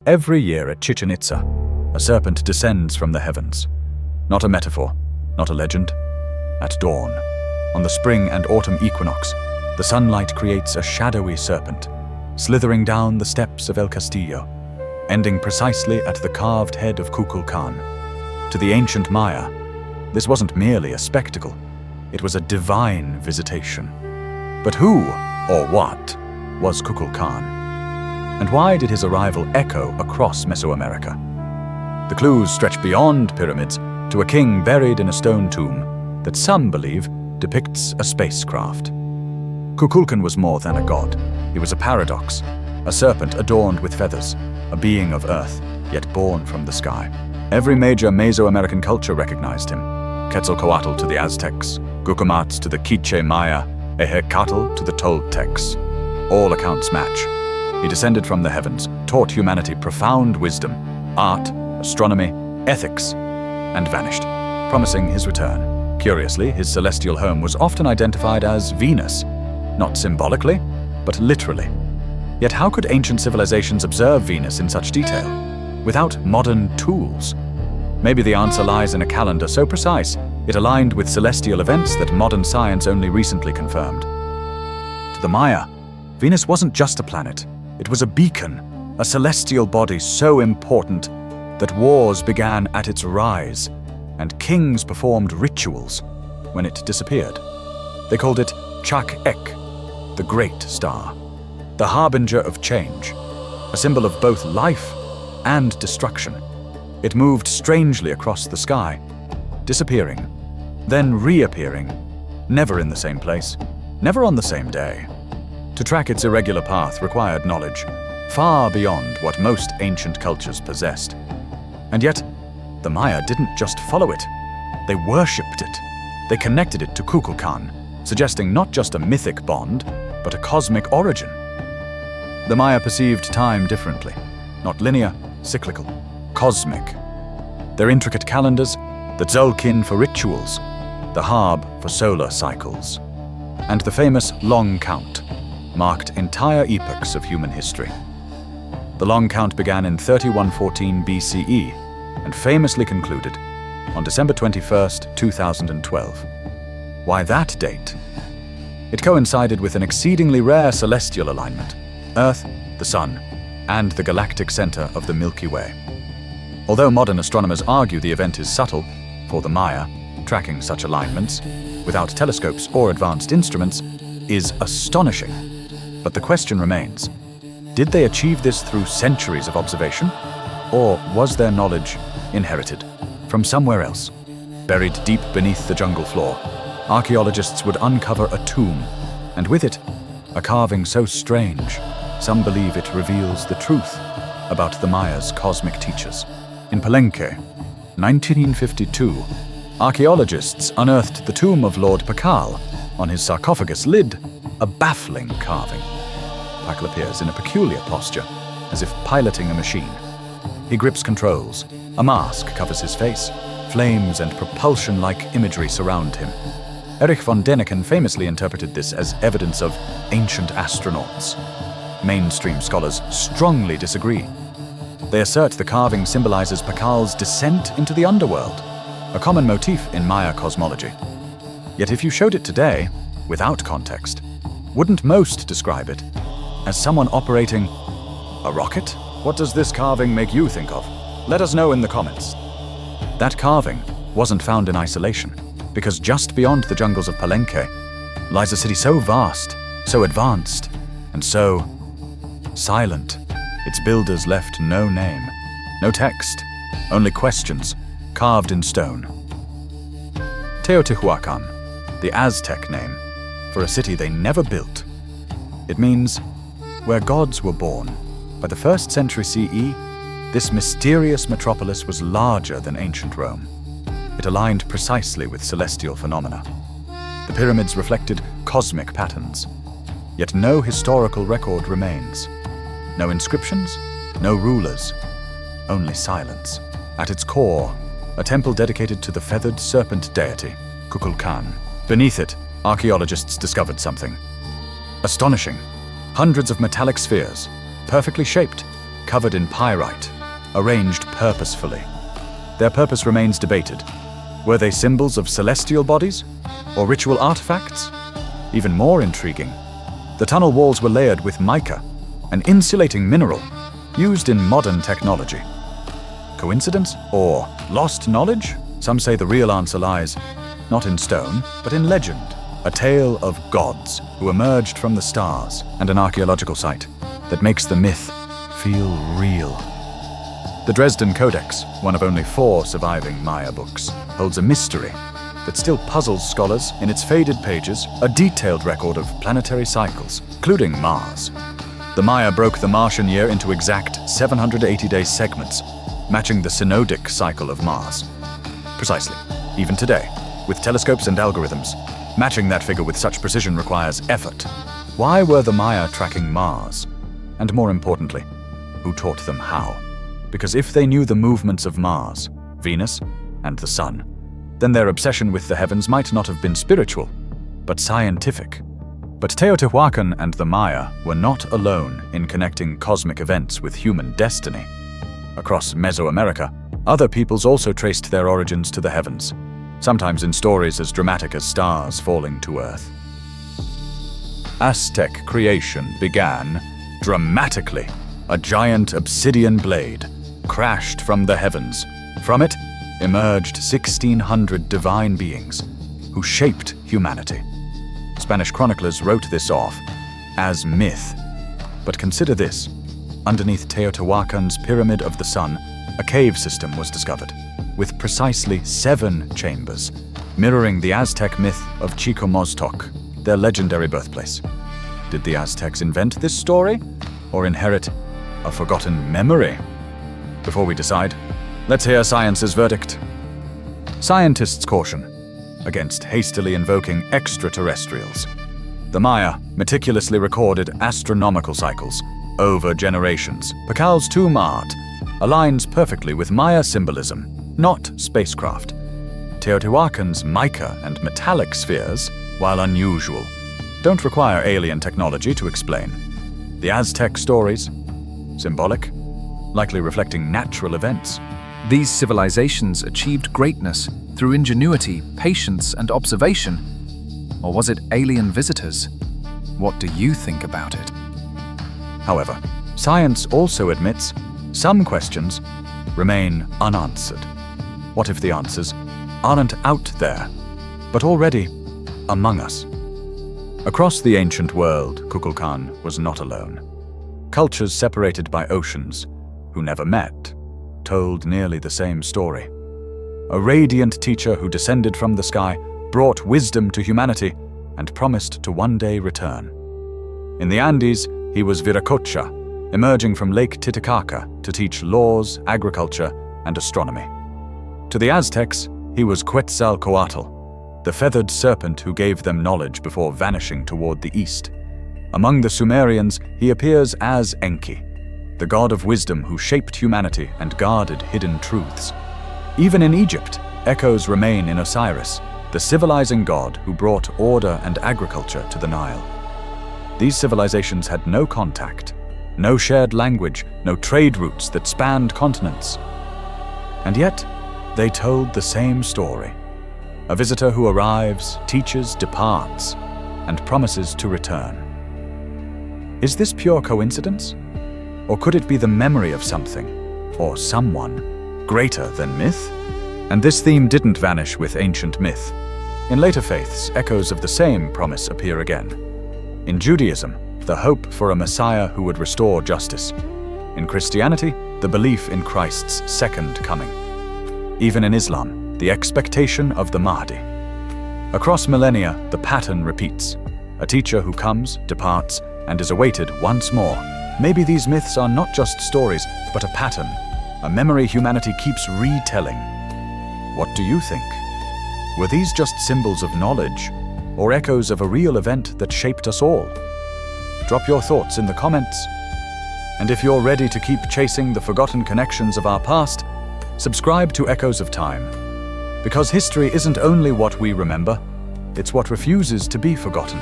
Every year at Chichén Itzá, a serpent descends from the heavens. Not a metaphor, not a legend. At dawn, on the spring and autumn equinox, the sunlight creates a shadowy serpent, slithering down the steps of El Castillo, ending precisely at the carved head of Kukulkan. To the ancient Maya, this wasn't merely a spectacle, it was a divine visitation. But who, or what, was Kukulkan? And why did his arrival echo across Mesoamerica? The clues stretch beyond pyramids to a king buried in a stone tomb that some believe depicts a spacecraft. Kukulkan was more than a god. He was a paradox, a serpent adorned with feathers, a being of earth, yet born from the sky. Every major Mesoamerican culture recognized him. Quetzalcoatl to the Aztecs, Gucumatz to the Quiche Maya, Ehecatl to the Toltecs. All accounts match. He descended from the heavens, taught humanity profound wisdom, art, astronomy, ethics, and vanished, promising his return. Curiously, his celestial home was often identified as Venus, not symbolically, but literally. Yet how could ancient civilizations observe Venus in such detail, without modern tools? Maybe the answer lies in a calendar so precise, it aligned with celestial events that modern science only recently confirmed. To the Maya, Venus wasn't just a planet. It was a beacon, a celestial body so important that wars began at its rise, and kings performed rituals when it disappeared. They called it Chak-Ek, the Great Star, the harbinger of change, a symbol of both life and destruction. It moved strangely across the sky, disappearing, then reappearing, never in the same place, never on the same day. To track its irregular path required knowledge, far beyond what most ancient cultures possessed. And yet, the Maya didn't just follow it. They worshipped it. They connected it to Kukulkan, suggesting not just a mythic bond, but a cosmic origin. The Maya perceived time differently, not linear, cyclical, cosmic. Their intricate calendars, the Tzolk'in for rituals, the Harb for solar cycles, and the famous Long Count, marked entire epochs of human history. The Long Count began in 3114 BCE and famously concluded on December 21st, 2012. Why that date? It coincided with an exceedingly rare celestial alignment: Earth, the Sun, and the galactic center of the Milky Way. Although modern astronomers argue the event is subtle, for the Maya, tracking such alignments, without telescopes or advanced instruments, is astonishing. But the question remains, did they achieve this through centuries of observation? Or was their knowledge inherited from somewhere else? Buried deep beneath the jungle floor, archaeologists would uncover a tomb, and with it, a carving so strange, some believe it reveals the truth about the Maya's cosmic teachers. In Palenque, 1952, archaeologists unearthed the tomb of Lord Pacal. On his sarcophagus lid, a baffling carving. Pacal appears in a peculiar posture, as if piloting a machine. He grips controls. A mask covers his face. Flames and propulsion-like imagery surround him. Erich von Däniken famously interpreted this as evidence of ancient astronauts. Mainstream scholars strongly disagree. They assert the carving symbolizes Pacal's descent into the underworld, a common motif in Maya cosmology. Yet if you showed it today, without context, wouldn't most describe it as someone operating a rocket? What does this carving make you think of? Let us know in the comments. That carving wasn't found in isolation, because just beyond the jungles of Palenque lies a city so vast, so advanced, and so silent. Its builders left no name, no text, only questions carved in stone. TEOTIHUACAN, the Aztec name for a city they never built. It means where gods were born. By the 1st century CE, this mysterious metropolis was larger than ancient Rome. It aligned precisely with celestial phenomena. The pyramids reflected cosmic patterns, yet no historical record remains. No inscriptions, no rulers, only silence. At its core, a temple dedicated to the feathered serpent deity, Kukulkan. Beneath it, archaeologists discovered something astonishing. Hundreds of metallic spheres, perfectly shaped, covered in pyrite, arranged purposefully. Their purpose remains debated. Were they symbols of celestial bodies or ritual artifacts? Even more intriguing, the tunnel walls were layered with mica, an insulating mineral used in modern technology. Coincidence or lost knowledge? Some say the real answer lies not in stone, but in legend, a tale of gods who emerged from the stars, and an archaeological site that makes the myth feel real. The Dresden Codex, one of only 4 surviving Maya books, holds a mystery that still puzzles scholars. In its faded pages, a detailed record of planetary cycles, including Mars. The Maya broke the Martian year into exact 780-day segments, matching the synodic cycle of Mars. Precisely. Even today, with telescopes and algorithms, matching that figure with such precision requires effort. Why were the Maya tracking Mars? And more importantly, who taught them how? Because if they knew the movements of Mars, Venus, and the Sun, then their obsession with the heavens might not have been spiritual, but scientific. But Teotihuacan and the Maya were not alone in connecting cosmic events with human destiny. Across Mesoamerica, other peoples also traced their origins to the heavens, sometimes in stories as dramatic as stars falling to Earth. Aztec creation began dramatically. A giant obsidian blade crashed from the heavens. From it emerged 1,600 divine beings who shaped humanity. Spanish chroniclers wrote this off as myth. But consider this. Underneath Teotihuacan's Pyramid of the Sun, a cave system was discovered, with precisely 7 chambers, mirroring the Aztec myth of Chichén, their legendary birthplace. Did the Aztecs invent this story, or inherit a forgotten memory? Before we decide, let's hear science's verdict. Scientists caution against hastily invoking extraterrestrials. The Maya meticulously recorded astronomical cycles over generations. Pacal's tomb art aligns perfectly with Maya symbolism, not spacecraft. Teotihuacan's mica and metallic spheres, while unusual, don't require alien technology to explain. The Aztec stories, symbolic, likely reflecting natural events. These civilizations achieved greatness through ingenuity, patience, and observation. Or was it alien visitors? What do you think about it? However, science also admits some questions remain unanswered. What if the answers aren't out there, but already among us? Across the ancient world, Kukulkan was not alone. Cultures separated by oceans, who never met, told nearly the same story. A radiant teacher who descended from the sky brought wisdom to humanity and promised to one day return. In the Andes, he was Viracocha, emerging from Lake Titicaca to teach laws, agriculture, and astronomy. To the Aztecs, he was Quetzalcoatl, the feathered serpent who gave them knowledge before vanishing toward the east. Among the Sumerians, he appears as Enki, the god of wisdom who shaped humanity and guarded hidden truths. Even in Egypt, echoes remain in Osiris, the civilizing god who brought order and agriculture to the Nile. These civilizations had no contact, no shared language, no trade routes that spanned continents. And yet, they told the same story. A visitor who arrives, teaches, departs, and promises to return. Is this pure coincidence? Or could it be the memory of something, or someone, greater than myth? And this theme didn't vanish with ancient myth. In later faiths, echoes of the same promise appear again. In Judaism, the hope for a Messiah who would restore justice. In Christianity, the belief in Christ's second coming. Even in Islam, the expectation of the Mahdi. Across millennia, the pattern repeats. A teacher who comes, departs, and is awaited once more. Maybe these myths are not just stories, but a pattern, a memory humanity keeps retelling. What do you think? Were these just symbols of knowledge, or echoes of a real event that shaped us all? Drop your thoughts in the comments. And if you're ready to keep chasing the forgotten connections of our past, subscribe to Echoes of Time. Because history isn't only what we remember, it's what refuses to be forgotten.